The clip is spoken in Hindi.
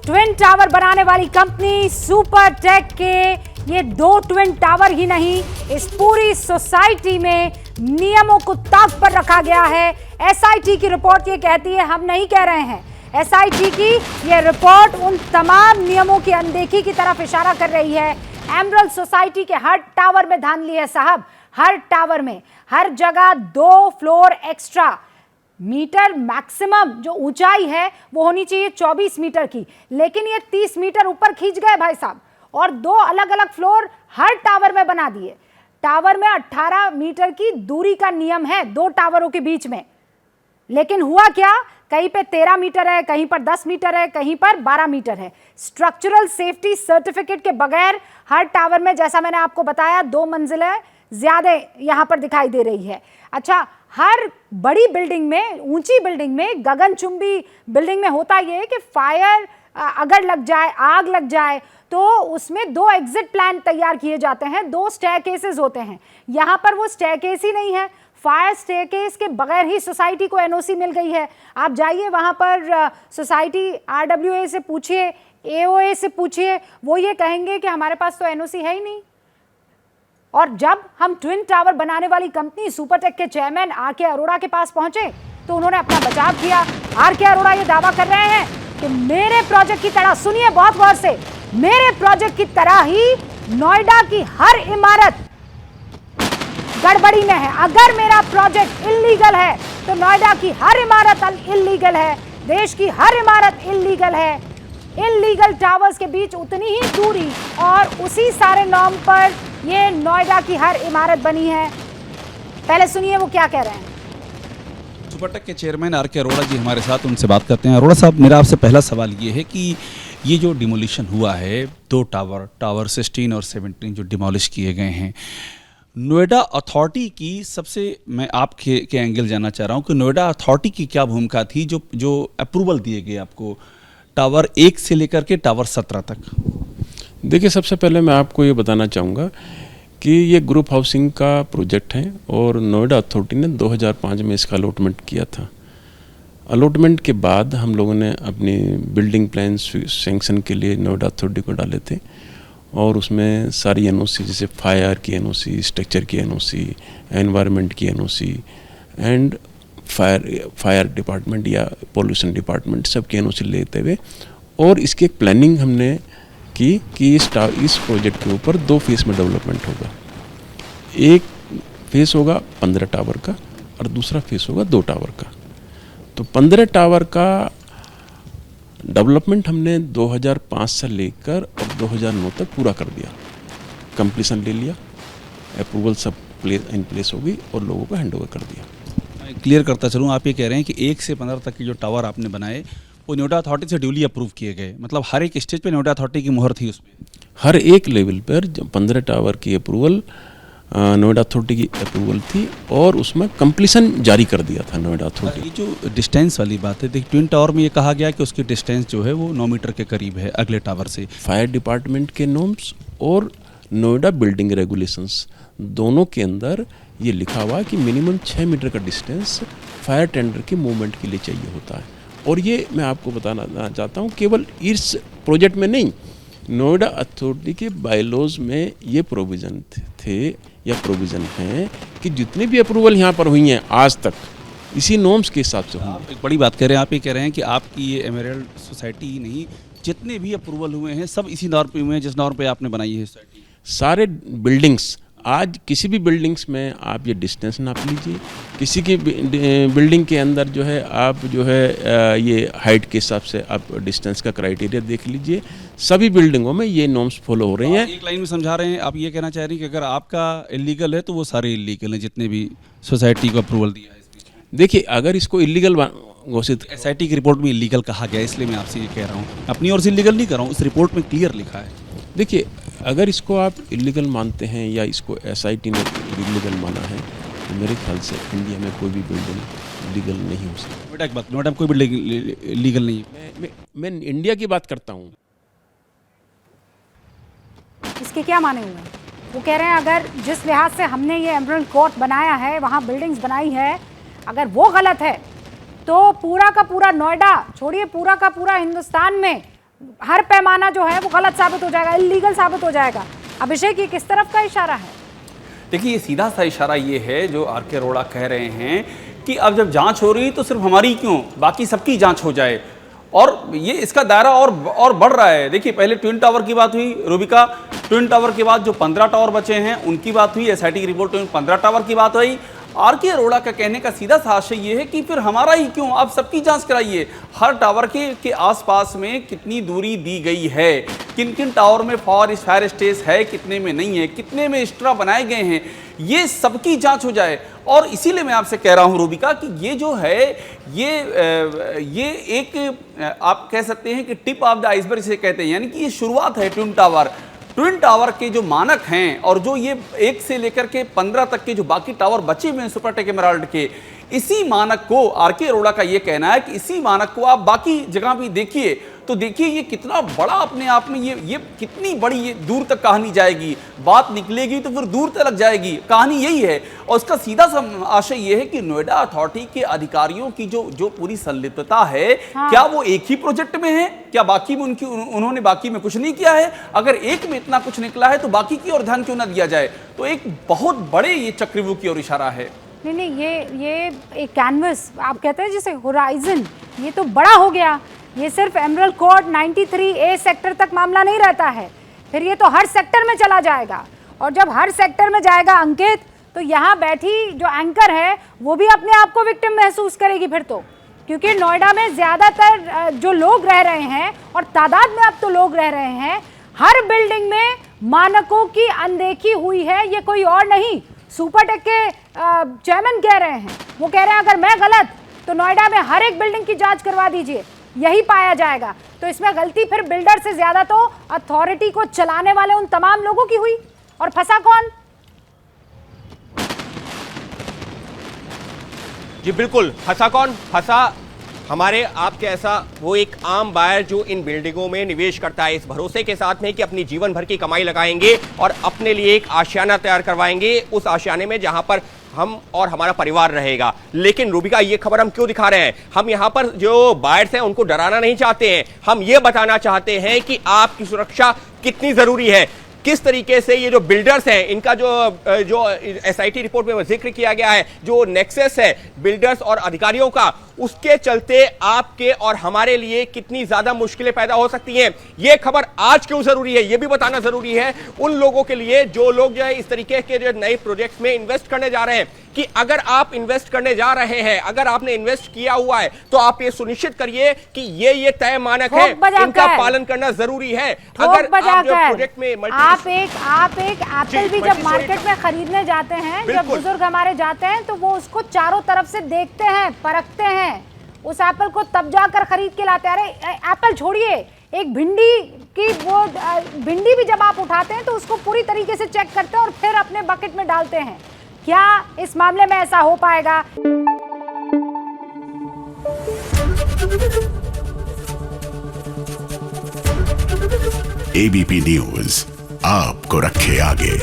ट्विन टावर बनाने वाली कंपनी सुपरटेक के ये 2 ट्विन टावर ही नहीं, इस पूरी सोसाइटी में नियमों को ताक पर रखा गया है। एसआईटी की रिपोर्ट ये कहती है, हम नहीं कह रहे हैं, एसआईटी की ये रिपोर्ट उन तमाम नियमों की अनदेखी की तरफ इशारा कर रही है। एमरल्ड सोसाइटी के हर टावर में धांधली है साहब, हर टावर में, हर जगह 2 फ्लोर एक्स्ट्रा। मीटर मैक्सिमम जो ऊंचाई है वो होनी चाहिए 24 मीटर की, लेकिन ये 30 मीटर ऊपर खींच गए भाई साहब, और 2 अलग अलग फ्लोर हर टावर में बना दिए। टावर में 18 मीटर की दूरी का नियम है 2 टावरों के बीच में, लेकिन हुआ क्या, कहीं पे 13 मीटर है, कहीं पर 10 मीटर है, कहीं पर 12 मीटर है। स्ट्रक्चरल सेफ्टी सर्टिफिकेट के बगैर हर टावर में, जैसा मैंने आपको बताया, 2 मंजिलें ज्यादा यहां पर दिखाई दे रही है। अच्छा, हर बड़ी बिल्डिंग में, ऊंची बिल्डिंग में, गगनचुंबी बिल्डिंग में होता यह है कि फायर अगर लग जाए, आग लग जाए, तो उसमें 2 एग्जिट प्लान तैयार किए जाते हैं, 2 स्टेयरकेसेस होते हैं। यहां पर वो स्टेयरकेस ही नहीं है, फायर स्टेयरकेस के बगैर ही सोसाइटी को एनओसी मिल गई है। आप जाइए वहां पर सोसाइटी आरडब्ल्यूए से पूछिए, एओए से पूछिए, वो ये कहेंगे कि हमारे पास तो एनओसी है ही नहीं। और जब हम ट्विन टावर बनाने वाली कंपनी सुपरटेक के चेयरमैन आर.के. अरोड़ा के पास पहुंचे तो उन्होंने अपना बचाव किया। आर.के. अरोड़ा ये दावा कर रहे हैं कि मेरे प्रोजेक्ट की तरह, सुनिए बहुत गौर से, मेरे प्रोजेक्ट की तरह ही नोएडा की हर इमारत गड़बड़ी में है। अगर मेरा प्रोजेक्ट इल्लीगल है तो नोएडा की हर इमारत इल्लीगल है, देश की हर इमारत इल्लीगल है। इल्लीगल टावर्स के बीच उतनी ही दूरी और उसी सारे नॉर्म पर ये नोएडा की हर इमारत बनी है। पहले सुनिए वो क्या कह रहे हैं। सुपरटेक के चेयरमैन आर.के. अरोड़ा जी हमारे साथ, उनसे बात करते हैं। अरोड़ा साहब, मेरा आपसे पहला सवाल ये है कि ये जो डिमोलिशन हुआ है, 2 टावर 16 और 17 जो डिमोलिश किए गए हैं, नोएडा अथॉरिटी की सबसे, मैं आपके एंगल जानना चाह रहा हूँ कि नोएडा अथॉरिटी की क्या भूमिका थी जो अप्रूवल दिए गए आपको टावर 1 से लेकर के टावर 17 तक? देखिए, सबसे पहले मैं आपको ये बताना चाहूँगा कि ये ग्रुप हाउसिंग का प्रोजेक्ट है और नोएडा अथॉरिटी ने 2005 में इसका अलॉटमेंट किया था। अलॉटमेंट के बाद हम लोगों ने अपनी बिल्डिंग प्लान सैंक्शन के लिए नोएडा अथॉरिटी को डाले थे और उसमें सारी एनओसी, जैसे फायर की एनओसी, स्ट्रक्चर की एनओसी, एनवायरनमेंट की एनओसी एंड फायर डिपार्टमेंट या पॉल्यूशन डिपार्टमेंट, सब की एनओसी लेते हुए, और इसकी एक प्लानिंग हमने कि इस प्रोजेक्ट के ऊपर 2 फेस में डेवलपमेंट होगा। एक फेस होगा 15 टावर का और दूसरा फेस होगा 2 टावर का। तो 15 टावर का डेवलपमेंट हमने 2005 से लेकर अब 2009 तक पूरा कर दिया, कंप्लीशन ले लिया, अप्रूवल सब इन प्लेस हो गई और लोगों को हैंडओवर कर दिया। मैं क्लियर करता चलूँ, आप ये कह रहे हैं कि 1 से 15 तक के जो टावर आपने बनाए वो नोएडा अथॉरिटी से ड्यूली अप्रूव किए गए, मतलब हर एक स्टेज पे नोएडा अथॉरिटी की मुहर थी उसमें? हर एक लेवल पर 15 टावर की अप्रूवल नोएडा अथॉरिटी की अप्रूवल थी और उसमें कंप्लीशन जारी कर दिया था नोएडा अथॉरिटी। ये जो डिस्टेंस वाली बात है, देखिए ट्विन टावर में ये कहा गया कि उसकी डिस्टेंस जो है वो 9 मीटर के करीब है अगले टावर से। फायर डिपार्टमेंट के नॉर्म्स और नोएडा बिल्डिंग रेगुलेशंस दोनों के अंदर ये लिखा हुआ है कि मिनिमम 6 मीटर का डिस्टेंस फायर टेंडर के मूवमेंट के लिए चाहिए होता है। और ये मैं आपको बताना चाहता हूँ, केवल इस प्रोजेक्ट में नहीं, नोएडा अथॉरिटी के बायलॉज में ये प्रोविज़न थे या प्रोविज़न हैं कि जितनी भी अप्रूवल यहाँ पर हुई हैं आज तक इसी नॉर्म्स के हिसाब से हुई। आप एक बड़ी बात कह रहे हैं, आप ये कह रहे हैं कि आपकी ये एमरल्ड सोसाइटी ही नहीं, जितने भी अप्रूवल हुए हैं सब इसी नॉर्म पे हुए हैं जिस नॉर्म पे आपने बनाई है सोसाइटी। सारे बिल्डिंग्स, आज किसी भी बिल्डिंग्स में आप ये डिस्टेंस नाप लीजिए, किसी की बिल्डिंग के अंदर जो है आप जो है ये हाइट के हिसाब से आप डिस्टेंस का क्राइटेरिया देख लीजिए, सभी बिल्डिंगों में ये नॉर्म्स फॉलो हो रही हैं। एक लाइन में समझा रहे हैं, आप ये कहना चाह रहे हैं कि अगर आपका इलीगल है तो वो सारे इलीगल हैं जितने भी सोसाइटी को अप्रूवल दिया है? देखिए, अगर इसको इलीगल घोषित, एसआईटी की रिपोर्ट में इलीगल कहा गया, इसलिए मैं आपसे ये कह रहा हूँ, अपनी ओर से इलीगल नहीं कर रहा हूँ, इस रिपोर्ट में क्लियर लिखा है। देखिए, अगर इसको आप इलीगल मानते हैं या इसको एसआईटी ने इलीगल माना है तो मेरे ख्याल से इंडिया में कोई भी बिल्डिंग लीगल नहीं हो सकती। नोएडा की बात, नोएडा में कोई बिल्डिंग लीगल नहीं है। मैं इंडिया की बात करता हूँ। इसके क्या माने हुए हैं? वो कह रहे हैं अगर जिस लिहाज से हमने ये एमरल्ड कोर्ट बनाया है, वहाँ बिल्डिंग्स बनाई है, अगर वो गलत है तो पूरा का पूरा नोएडा छोड़िए, पूरा का पूरा हिंदुस्तान में हर पैमाना जो है वो गलत साबित हो जाएगा, इलीगल साबित हो जाएगा। अभिषेक, ये किस तरफ का इशारा है? देखिए, ये सीधा सा इशारा ये है जो आर के अरोड़ा कह रहे हैं कि अब जब जांच हो रही तो सिर्फ हमारी क्यों, बाकी सबकी जांच हो जाए। और ये इसका दायरा और बढ़ रहा है। देखिए, पहले ट्विन टावर की बात हुई रूबिका, ट्विन टावर के बाद जो 15 टावर बचे हैं उनकी बात हुई, एसआईटी की रिपोर्ट में 15 टावर की बात हुई। आर के अरोड़ा का कहने का सीधा सा आशय ये है कि फिर हमारा ही क्यों, आप सबकी जांच कराइए। हर टावर के आसपास में कितनी दूरी दी गई है, किन किन टावर में फायर स्टेज है, कितने में नहीं है, कितने में एक्स्ट्रा बनाए गए हैं, ये सबकी जांच हो जाए। और इसीलिए मैं आपसे कह रहा हूं रूबिका कि ये जो है ये एक आप कह सकते हैं कि टिप ऑफ द आइसबर्ग इसे कहते हैं, यानी कि ये शुरुआत है। ट्विन टावर के जो मानक हैं और जो ये 1 से लेकर के 15 तक के जो बाकी टावर बचे हुए हैं सुपरटेक एमेराल्ड के, इसी मानक को आर के अरोड़ा का ये कहना है कि इसी मानक को आप बाकी जगह भी देखिए तो देखिए ये कितना बड़ा अपने आप में, ये कितनी बड़ी, ये दूर तक कहानी जाएगी, बात निकलेगी तो फिर दूर तक जाएगी। कहानी यही है और उसका सीधा सा आशय ये है कि नोएडा अथॉरिटी के अधिकारियों की जो पूरी संलिप्तता है, हाँ। क्या वो एक ही प्रोजेक्ट में है, क्या बाकी में उन्होंने बाकी में कुछ नहीं किया है? अगर एक में इतना कुछ निकला है तो बाकी की ओर ध्यान क्यों ना दिया जाए? तो एक बहुत बड़े ये चक्रव्यूह की ओर इशारा है। नहीं, ये एक कैनवस आप कहते हैं जिसे होराइजन, ये तो बड़ा हो गया। ये सिर्फ एमरल्ड कोर्ट 93A सेक्टर तक मामला नहीं रहता है, फिर ये तो हर सेक्टर में चला जाएगा। और जब हर सेक्टर में जाएगा अंकित, तो यहाँ बैठी जो एंकर है वो भी अपने आप को विक्टिम महसूस करेगी फिर तो, क्योंकि नोएडा में ज़्यादातर जो लोग रह रहे हैं और तादाद में अब तो लोग रह रहे हैं, हर बिल्डिंग में मानकों की अनदेखी हुई है। ये कोई और नहीं, सुपरटेक के चेयरमैन कह रहे हैं। वो कह रहे हैं अगर मैं गलत तो नोएडा में हर एक बिल्डिंग की जांच करवा दीजिए, यही पाया जाएगा। तो इसमें गलती फिर बिल्डर से ज्यादा तो अथॉरिटी को चलाने वाले उन तमाम लोगों की हुई। और फंसा कौन? जी बिल्कुल, फंसा कौन? फंसा हमारे आपके ऐसा वो एक आम बायर जो इन बिल्डिंगों में निवेश करता है इस भरोसे के साथ में कि अपनी जीवन भर की कमाई लगाएंगे और अपने लिए एक आशियाना तैयार करवाएंगे, उस आशियाने में जहां पर हम और हमारा परिवार रहेगा। लेकिन रूबिका, ये खबर हम क्यों दिखा रहे हैं? हम यहाँ पर जो बायर्स हैं उनको डराना नहीं चाहते हैं, हम ये बताना चाहते हैं कि आपकी सुरक्षा कितनी जरूरी है। किस तरीके से ये जो बिल्डर्स हैं, इनका जो एसआईटी रिपोर्ट में जिक्र किया गया है, जो नेक्सस है बिल्डर्स और अधिकारियों का, उसके चलते आपके और हमारे लिए कितनी ज्यादा मुश्किलें पैदा हो सकती हैं। यह खबर आज क्यों जरूरी है, यह भी बताना जरूरी है उन लोगों के लिए जो लोग जो है इस तरीके के जो नए प्रोजेक्ट्स में इन्वेस्ट करने जा रहे हैं, कि अगर आप इन्वेस्ट करने जा रहे हैं, अगर आपने इन्वेस्ट किया हुआ है, तो आप ये सुनिश्चित करिए कि ये तय मानक है, इनका पालन करना जरूरी है। अगर आप जो प्रोजेक्ट में आप एक एप्पल भी जब मार्केट में खरीदने जाते हैं, जब बुजुर्ग हमारे जाते हैं, तो वो उसको चारों तरफ से देखते हैं, परखते हैं, उस एप्पल को तब जाकर खरीद के लाते हैं। अरे एप्पल छोड़िए, एक भिंडी भी जब आप उठाते हैं तो उसको पूरी तरीके से चेक करते हैं और फिर अपने बकेट में डालते हैं। क्या इस मामले में ऐसा हो पाएगा? एबीपी न्यूज आपको रखे आगे।